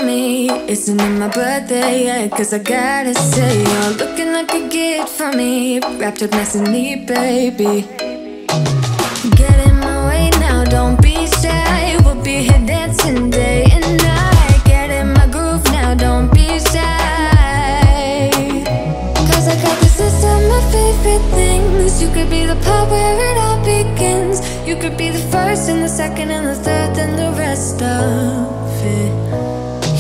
me. Isn't it my birthday yet? Cause I gotta say, you're looking like a gift for me, wrapped up nice and neat, baby. Get in my way now, don't be shy. We'll be here dancing day and night. Get in my groove now, don't be shy. Cause I got this list of my favorite things. You could be the part where it all begins. You could be the first and the second and the third and the rest of it.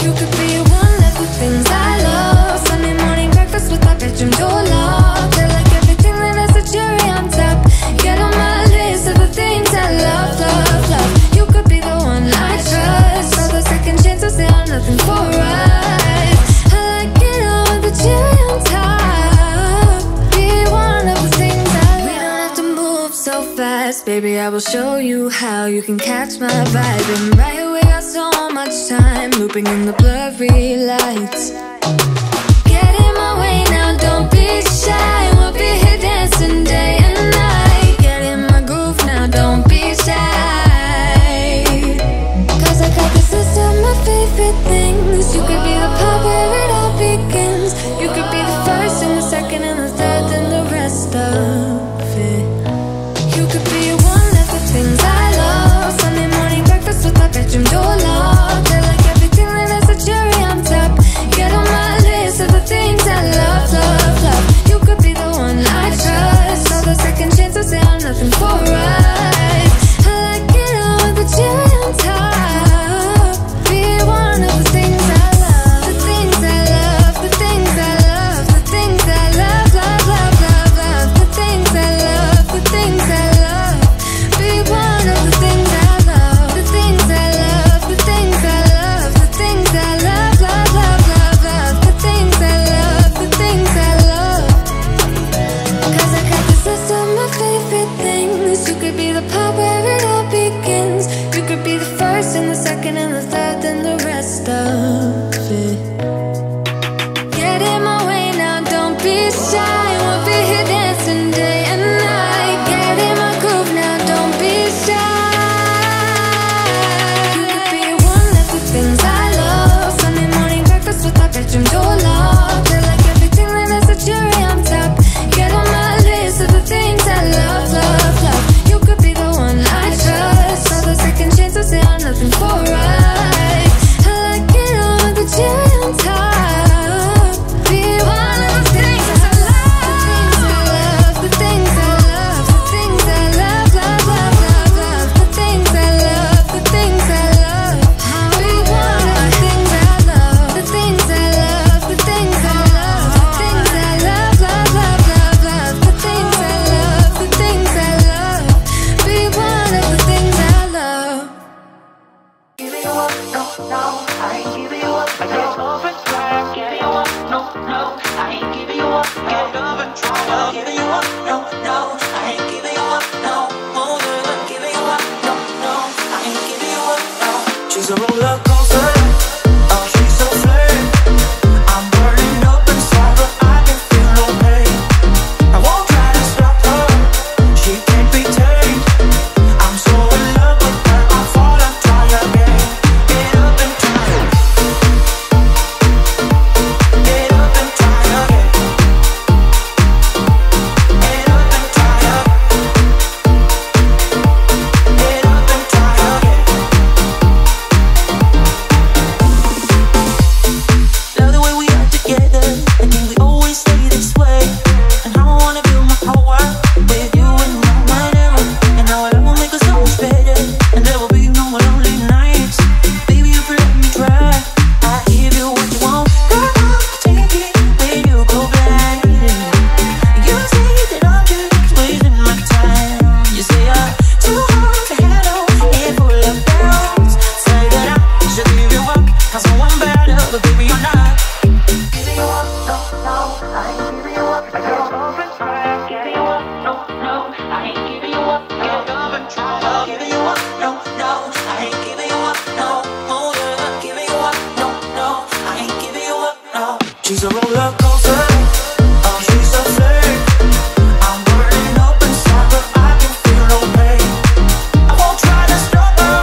You could be one of the things I love. Sunday morning breakfast with my bedroom door locked. I like everything that has a cherry on top. Get on my list of the things I love, love, love. You could be the one I trust. All the second chances, they are nothing for us. I like it all with the cherry on top. Be one of the things I love. We don't have to move so fast, baby, I will show you how you can catch my vibe. And right away, got so much time looping in the blurry lights. Get in my way now, don't be shy. We'll be here dancing day and night. Get in my groove now, don't be shy. Cause I got this list of my favorite things. You could be the part where it all begins. You could be the first and the second and the third and the rest of it. You could be one of the things I love. Sunday morning breakfast with my bedroom door locked. I like everything that has a cherry on top. Get on my list of the things I love, love, love. You could be the one I trust. All the second chances, they are nothing for us. I like it all with the cherry on top. Be one of the things I love. The things I love, the things I love, the things I love, love, love, love, love. The things I love, the things I love. Be one of the things I love. The things I love, the things I love, the things I love, love, love, love, love. The things I love, the things I love. Cause I got this list of my favorite things. You could be the part where it all begins. You could be the first and the second and the third and the rest of it. Get in my way now, don't be shy. We'll be here dancing day and night. Get in my groove now, don't be shy. You could be one of the things I love. Sunday morning breakfast with my bedroom door locked. I like everything that has a cherry on top. Get on my list of the things I love, love, love. You could be the one I trust. All the second chances, they are nothing for us. I like it all with the cherry on top. Be one of the things I love. The things I love, the things I love, the things I love, love, love, love, love. The things I love, the things I love. Be one of the things I love. The things I love, the things I love, the things I love, love, love, love, love. The things I love, the things I love. Be one of the things I love. Giving you up, no, no, I ain't giving you up. I get over and try, giving you up, no, no, I ain't giving you up. Get over and try, giving you up, no, no, I ain't giving you up, no, oh, yeah, giving you up, no, no, I ain't giving you up, no. She's a roller coaster, oh, she's so flame. I'm burning up inside, but I can feel no pain. I won't try to stop her, she can't be tamed. I'm so in love with her, I fall and try again. Get up and try it. Get up and try again. Get up and try again. Get up and try again. Love the way we are together. I think we always stay this way. And I wanna build my whole world with you and no one else. And our love will make us so much better. And there will be no more lonely nights. Baby, if you let me try, I give you what you want. Girl, I'll take it when you go blind. You say that I'm just wasting my time. You say I'm too hard to handle and full of doubts. Say that I should give you up, 'cause no one better, but baby, you're not. Giving you up, no, no, I ain't giving you up. I get over and try, giving you up, no, no, I ain't giving you up. Get over and try, giving you up, no, no, I ain't giving you up, no, oh yeah, giving you up, no, no, I ain't giving you up, no. She's a roller coaster, oh, she's a flame. I'm burning up inside, but I can feel no pain. I won't try to stop her,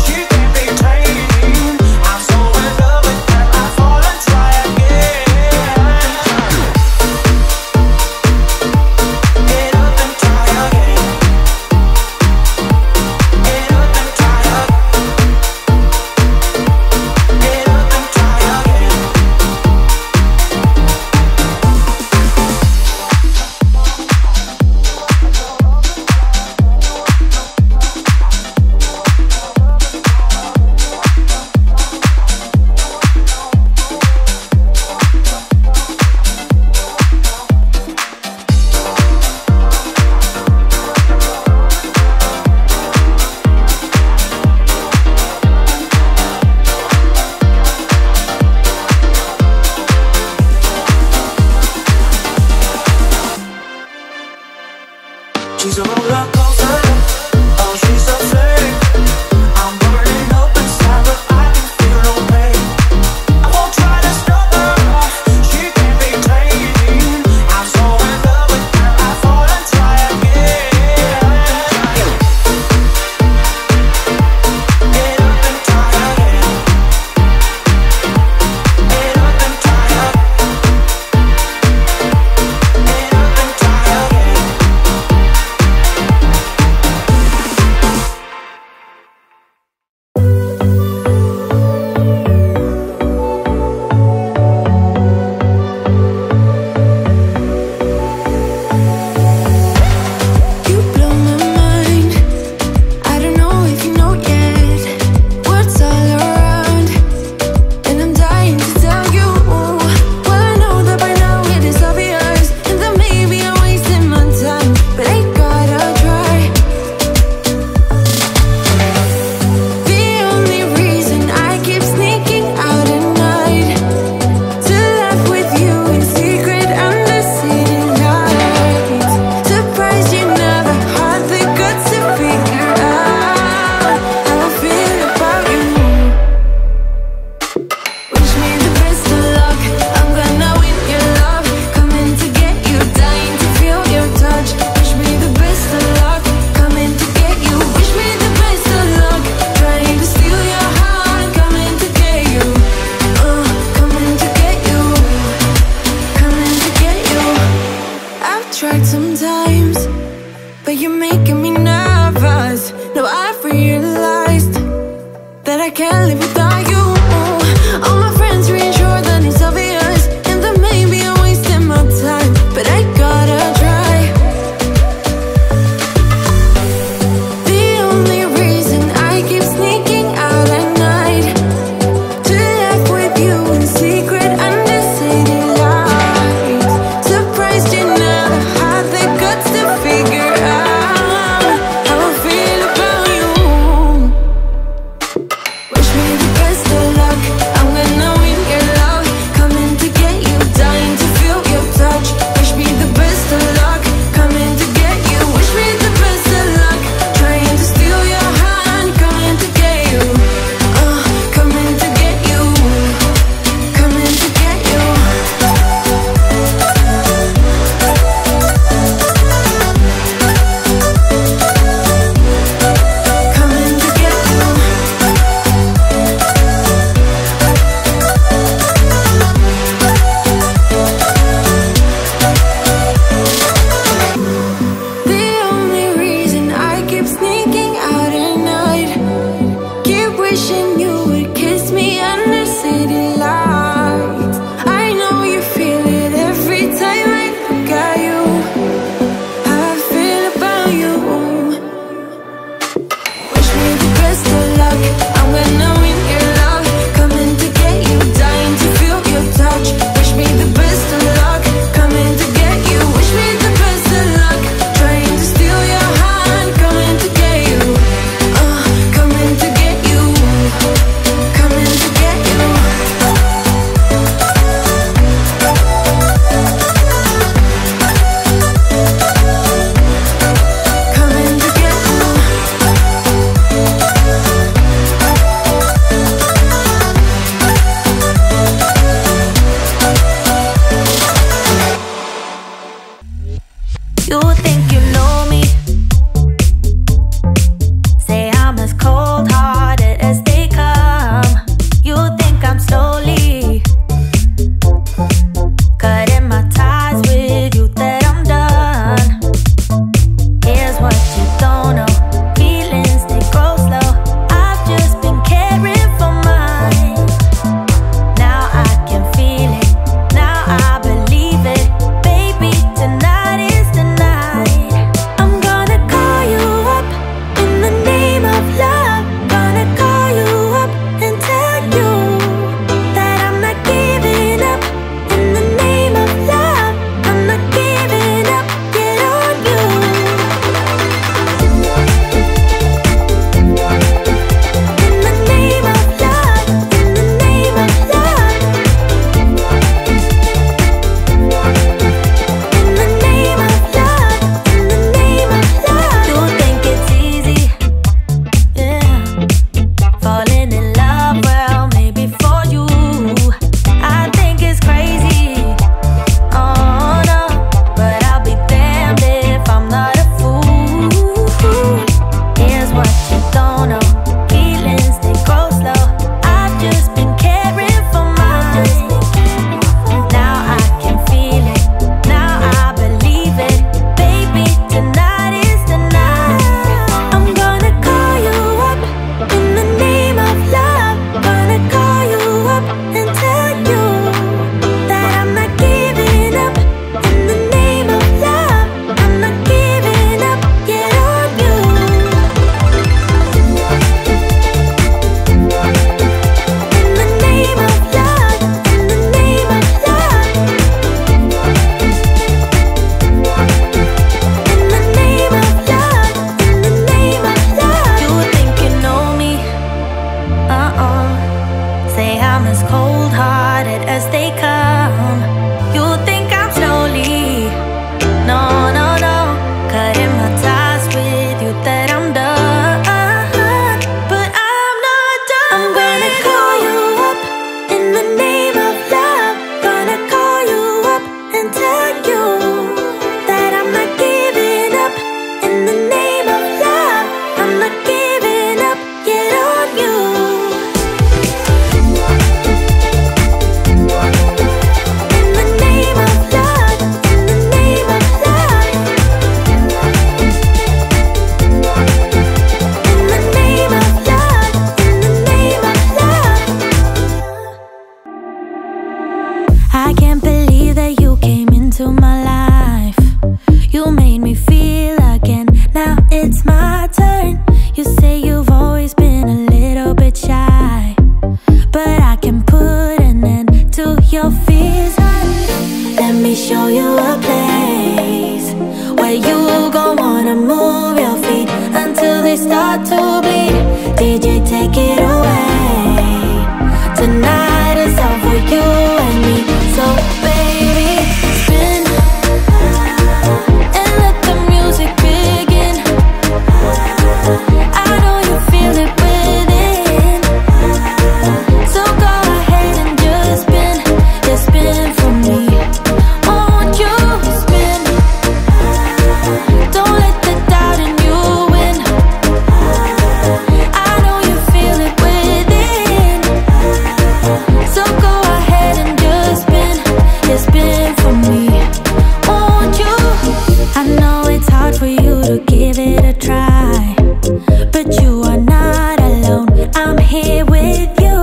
she can't be tamed. I'm so in love with She's a roller coaster. Oh, she's a flame. I'm burning up inside, but I can feel no pain. I won't try to stop her. She can't be tamed. I'm so in love with her. I fall and try again. Get up and try again. Get up and try again. Get up and try again. You blow my mind. I don't know if you know yet. Words all around, and I'm dying to tell you. Well, I know that by now it is obvious, and that maybe I'm wasting my time, but I gotta try. The only reason I keep sneaking out at night to laugh with you in secret under city lights. Surprised you never had the guts to figure out how I feel about you. Wish me the best of luck. I'm gonna win your love. Coming to get you, dying to feel your touch. Wish me the best of luck. Coming to get you. Wish me the best of luck. Trying to steal your heart. Coming to get you. Coming to get you. Coming to get you. I've tried sometimes, but you're making me nervous. Now I've realized that I can't live without you. All my friends reassure that it's obvious, and that maybe I'm wasting my time, but I gotta try. The only reason I keep sneaking out at night to laugh with you in secret under city lights. Surprised you never had the guts to figure out how I feel about you. Wish me the show you a place where you gon' wanna move your feet until they start to bleed. DJ, take it away. Tonight is all for you and me. So baby, spin and let the music begin. I know you feel it within, so go ahead and just spin. Just spin for me. Won't you spin? Don't let the doubt in you win. I know you feel it within, so go ahead and just spin. Just spin for me. Won't you? I know it's hard for you to give it a try, but you are not alone. I'm here with you.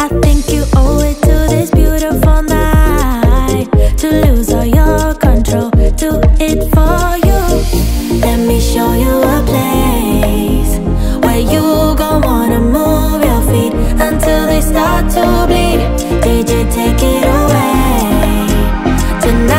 I think you owe it to this beautiful night to lose all your control. Do it for you. Let me show you a place where you gon' wanna move your feet until they start to bleed. DJ, take it away. Tonight